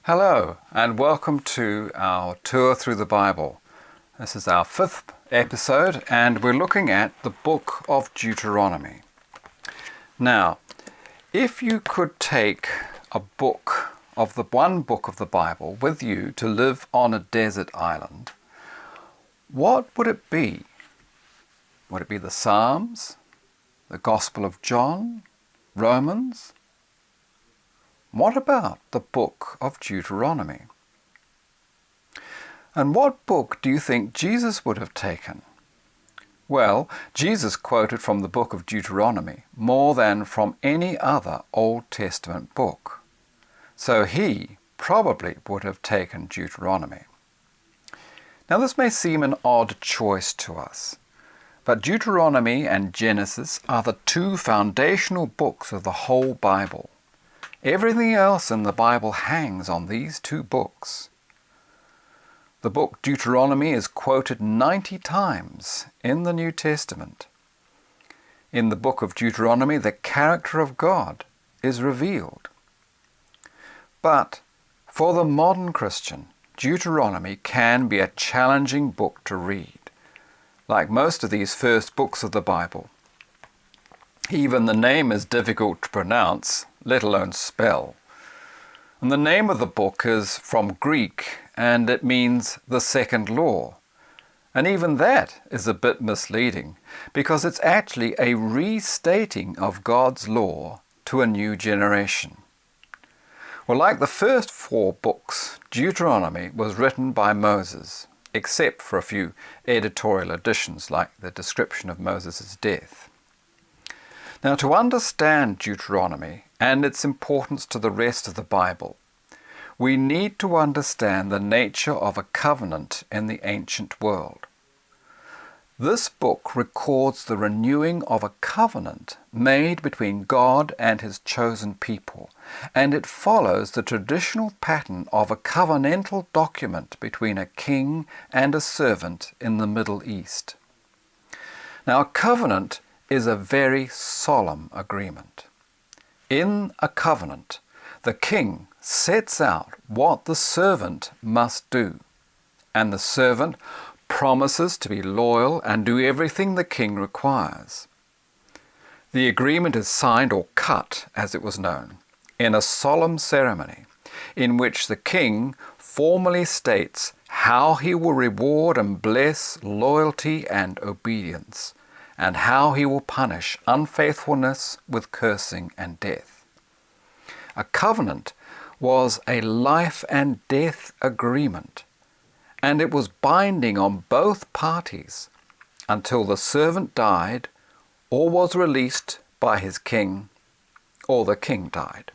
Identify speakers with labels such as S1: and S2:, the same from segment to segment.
S1: Hello and welcome to our tour through the Bible. This is our 5th episode and we're looking at the book of Deuteronomy. Now, if you could take one book of the Bible with you to live on a desert island, what would it be? Would it be the Psalms, the Gospel of John, Romans? What about the book of Deuteronomy? And what book do you think Jesus would have taken? Well, Jesus quoted from the book of Deuteronomy more than from any other Old Testament book. So he probably would have taken Deuteronomy. Now this may seem an odd choice to us, but Deuteronomy and Genesis are the two foundational books of the whole Bible. Everything else in the Bible hangs on these two books. The book Deuteronomy is quoted 90 times in the New Testament. In the book of Deuteronomy, the character of God is revealed. But for the modern Christian, Deuteronomy can be a challenging book to read. Like most of these first books of the Bible, even the name is difficult to pronounce, let alone spell. And the name of the book is from Greek, and it means the second law. And even that is a bit misleading, because it's actually a restating of God's law to a new generation. Well, like the first 4 books, Deuteronomy was written by Moses, except for a few editorial additions like the description of Moses' death. Now, to understand Deuteronomy and its importance to the rest of the Bible, we need to understand the nature of a covenant in the ancient world. This book records the renewing of a covenant made between God and his chosen people, and it follows the traditional pattern of a covenantal document between a king and a servant in the Middle East. Now, a covenant is a very solemn agreement. In a covenant, the king sets out what the servant must do, and the servant promises to be loyal and do everything the king requires. The agreement is signed, or cut as it was known, in a solemn ceremony in which the king formally states how he will reward and bless loyalty and obedience, and how he will punish unfaithfulness with cursing and death. A covenant was a life and death agreement, and it was binding on both parties until the servant died or was released by his king, or the king died.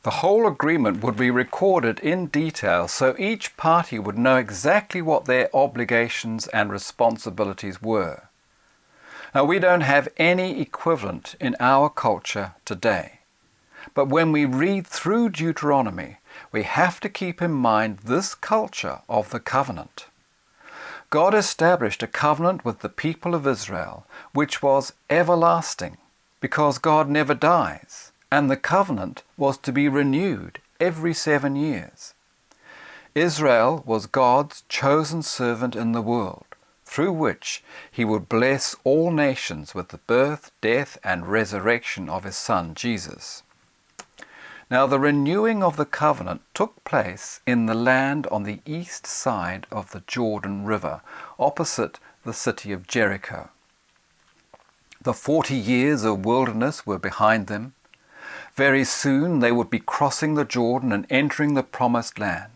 S1: The whole agreement would be recorded in detail so each party would know exactly what their obligations and responsibilities were. Now, we don't have any equivalent in our culture today, but when we read through Deuteronomy, we have to keep in mind this culture of the covenant. God established a covenant with the people of Israel, which was everlasting, because God never dies, and the covenant was to be renewed every 7 years. Israel was God's chosen servant in the world, through which he would bless all nations with the birth, death, and resurrection of his Son, Jesus. Now, the renewing of the covenant took place in the land on the east side of the Jordan River, opposite the city of Jericho. The 40 years of wilderness were behind them. Very soon they would be crossing the Jordan and entering the promised land.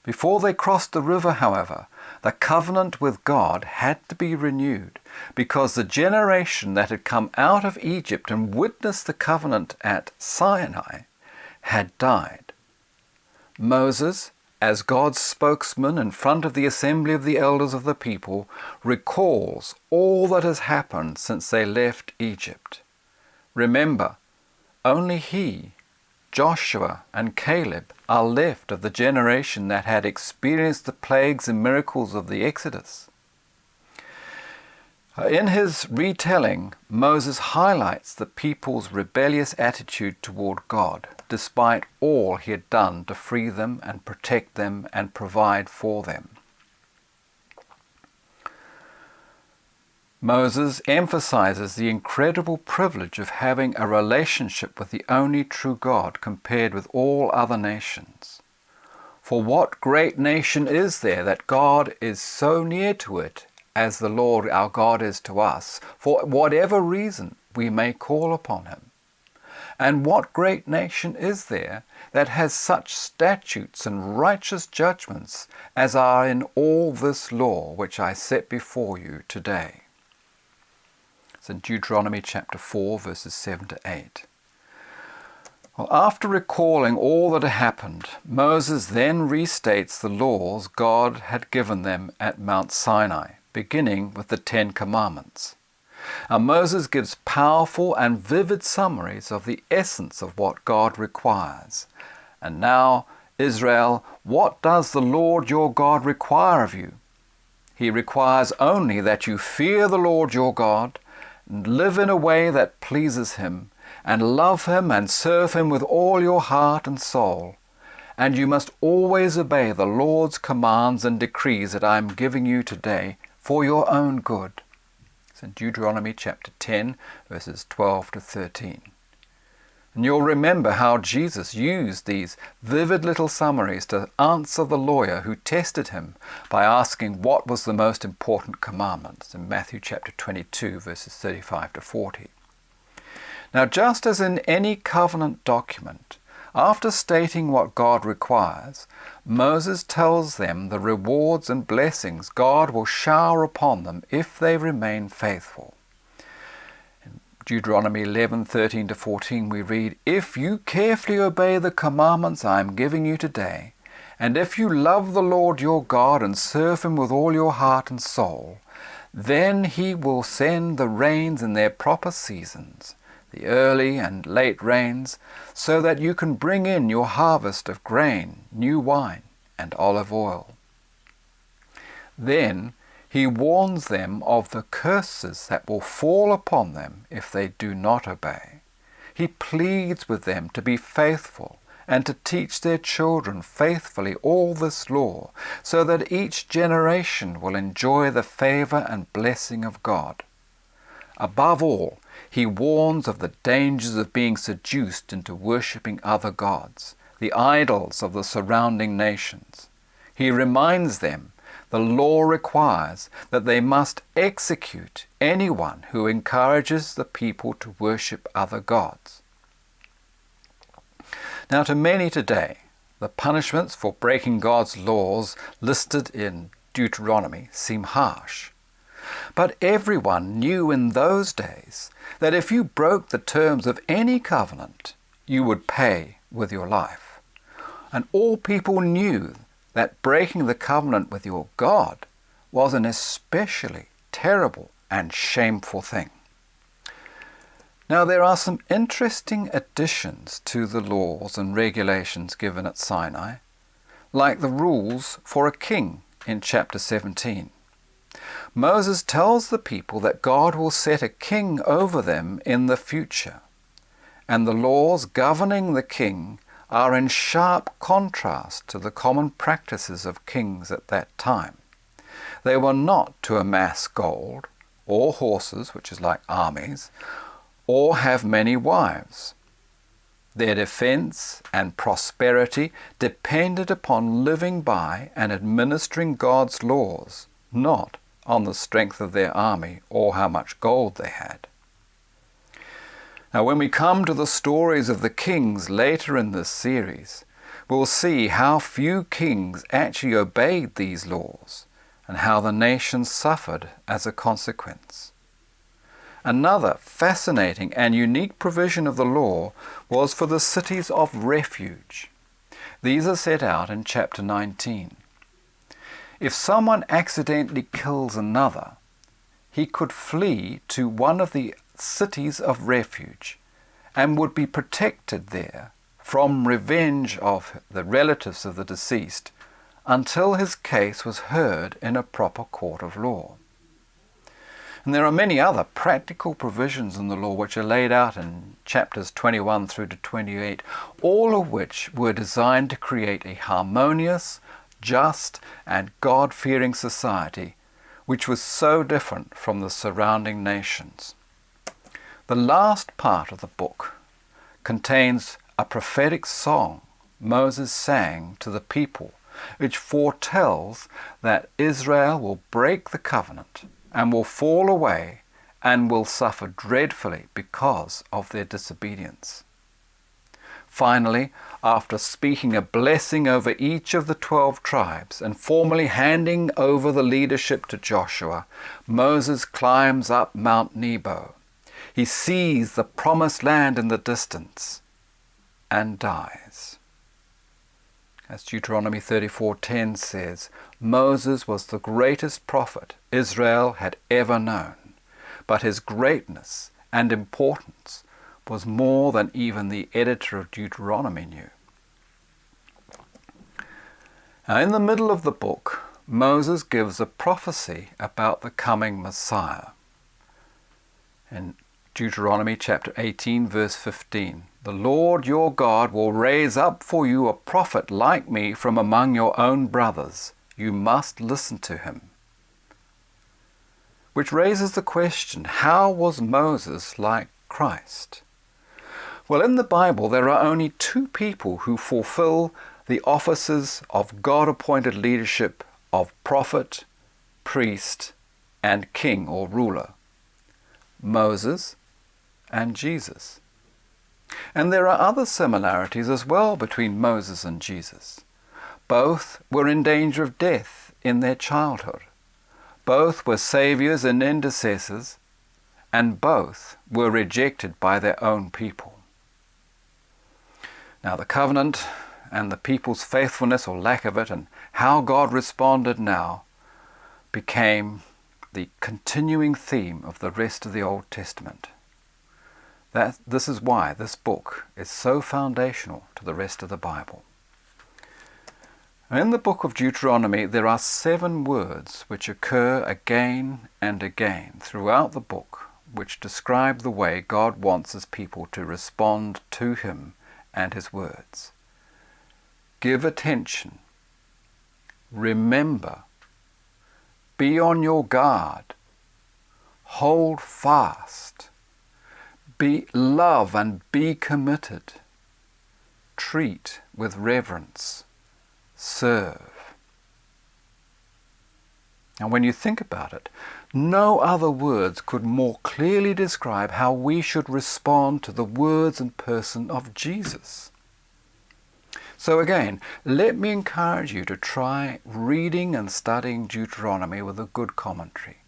S1: Before they crossed the river, however, the covenant with God had to be renewed, because the generation that had come out of Egypt and witnessed the covenant at Sinai had died. Moses, as God's spokesman in front of the assembly of the elders of the people, recalls all that has happened since they left Egypt. Remember, only he, Joshua and Caleb, are left of the generation that had experienced the plagues and miracles of the Exodus. In his retelling, Moses highlights the people's rebellious attitude toward God. despite all he had done to free them and protect them and provide for them. Moses emphasizes the incredible privilege of having a relationship with the only true God compared with all other nations. For what great nation is there that God is so near to it as the Lord our God is to us, for whatever reason we may call upon him? And what great nation is there that has such statutes and righteous judgments as are in all this law which I set before you today? It's in Deuteronomy chapter 4, verses 7 to 8. Well, after recalling all that had happened, Moses then restates the laws God had given them at Mount Sinai, beginning with the 10 Commandments. Now, Moses gives powerful and vivid summaries of the essence of what God requires. And now, Israel, what does the Lord your God require of you? He requires only that you fear the Lord your God, and live in a way that pleases him, and love him and serve him with all your heart and soul. And you must always obey the Lord's commands and decrees that I am giving you today for your own good. It's in Deuteronomy chapter 10, verses 12 to 13. And you'll remember how Jesus used these vivid little summaries to answer the lawyer who tested him by asking what was the most important commandment in Matthew chapter 22, verses 35 to 40. Now, just as in any covenant document, after stating what God requires, Moses tells them the rewards and blessings God will shower upon them if they remain faithful. Deuteronomy 11:13 to 14 we read, "If you carefully obey the commandments I am giving you today, and if you love the Lord your God and serve him with all your heart and soul, then he will send the rains in their proper seasons, the early and late rains, so that you can bring in your harvest of grain, new wine, and olive oil." Then he warns them of the curses that will fall upon them if they do not obey. He pleads with them to be faithful and to teach their children faithfully all this law, so that each generation will enjoy the favor and blessing of God. Above all, he warns of the dangers of being seduced into worshipping other gods, the idols of the surrounding nations. He reminds them the law requires that they must execute anyone who encourages the people to worship other gods. Now, to many today, the punishments for breaking God's laws listed in Deuteronomy seem harsh. But everyone knew in those days that if you broke the terms of any covenant, you would pay with your life. And all people knew that breaking the covenant with your God was an especially terrible and shameful thing. Now, there are some interesting additions to the laws and regulations given at Sinai, like the rules for a king in chapter 17. Moses tells the people that God will set a king over them in the future, and the laws governing the king are in sharp contrast to the common practices of kings at that time. They were not to amass gold, or horses, which is like armies, or have many wives. Their defense and prosperity depended upon living by and administering God's laws, not on the strength of their army or how much gold they had. Now, when we come to the stories of the kings later in this series, we'll see how few kings actually obeyed these laws and how the nation suffered as a consequence. Another fascinating and unique provision of the law was for the cities of refuge. These are set out in chapter 19. If someone accidentally kills another, he could flee to one of the cities of refuge and would be protected there from revenge of the relatives of the deceased until his case was heard in a proper court of law. And there are many other practical provisions in the law which are laid out in chapters 21 through to 28, all of which were designed to create a harmonious, just, and God-fearing society, which was so different from the surrounding nations. The last part of the book contains a prophetic song Moses sang to the people, which foretells that Israel will break the covenant and will fall away and will suffer dreadfully because of their disobedience. Finally, after speaking a blessing over each of the 12 tribes and formally handing over the leadership to Joshua, Moses climbs up Mount Nebo. He sees the promised land in the distance and dies. As Deuteronomy 34:10 says, Moses was the greatest prophet Israel had ever known, but his greatness and importance was more than even the editor of Deuteronomy knew. Now, in the middle of the book, Moses gives a prophecy about the coming Messiah. In Deuteronomy chapter 18, verse 15, "The Lord your God will raise up for you a prophet like me from among your own brothers. You must listen to him." Which raises the question, how was Moses like Christ? Well, in the Bible, there are only two people who fulfill the offices of God-appointed leadership of prophet, priest, and king or ruler: Moses and Jesus. And there are other similarities as well between Moses and Jesus. Both were in danger of death in their childhood. Both were saviors and intercessors, and both were rejected by their own people. Now, the covenant and the people's faithfulness or lack of it, and how God responded now, became the continuing theme of the rest of the Old Testament. This is why this book is so foundational to the rest of the Bible. In the book of Deuteronomy, there are 7 words which occur again and again throughout the book, which describe the way God wants his people to respond to him and his words. Give attention. Remember. Be on your guard. Hold fast. Love and be committed. Treat with reverence. Serve. And when you think about it, no other words could more clearly describe how we should respond to the words and person of Jesus. So again, let me encourage you to try reading and studying Deuteronomy with a good commentary.